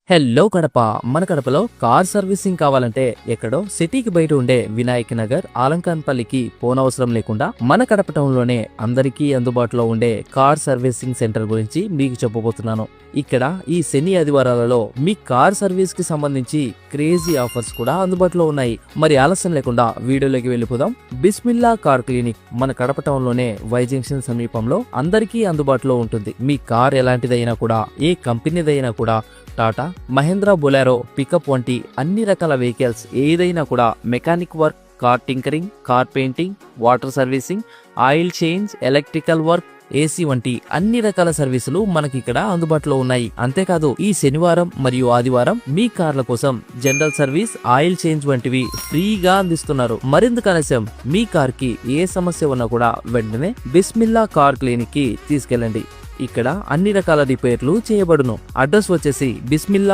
Hello Kadapa. మన కడపలో car servicing కావాలంటే ఎక్కడో సిటీకి బయట ఉండే వినాయక్ నగర్ ఆలంకాన్పల్లికి పోనవసరం లేకుండా మన కడప టౌన్ లోనే అందరికీ అందుబాటులో ఉండే కార్ సర్వీసింగ్ సెంటర్ గురించి మీకు చెప్పబోతున్నాను. ఇక్కడ ఈ శని ఆదివారాలలో మీ కార్ సర్వీస్ కి సంబంధించి క్రేజీ ఆఫర్స్ కూడా అందుబాటులో ఉన్నాయి. మరి ఆలస్యం లేకుండా వీడియోలోకి వెళ్ళిపోదాం. బిస్మిల్లా కార్ క్లినిక్ మన కడప టౌన్ లోనే వై జంక్షన్ సమీపంలో అందరికీ అందుబాటులో ఉంటుంది. మీ కార్ ఎలాంటిదైనా కూడా, ఏ కంపెనీదైనా కూడా, టాటా, మహేంద్రా బొలెరో, పికప్ వంటి అన్ని రకాల వెహికల్స్ ఏదైనా కూడా mechanic work, car tinkering, car painting, water servicing, oil change, electrical work, AC వంటి అన్ని రకాల సర్వీసులు మనకి ఇక్కడ అందుబాటులో ఉన్నాయి. అంతేకాదు ఈ శనివారం మరియు ఆదివారం మీ కార్ల కోసం జనరల్ సర్వీస్, ఆయిల్ చేంజ్ వంటివి ఫ్రీగా అందిస్తున్నారు. మరింత ఆలస్యం మీ కార్ కి ఏ సమస్య ఉన్నా కూడా వెంటనే బిస్మిల్లా కార్ క్లినిక్ కి తీసుకెళ్ళండి. ఇక్కడ అన్ని రకాల రిపేర్లు చేయబడును. అడ్రస్ వచ్చేసి బిస్మిల్లా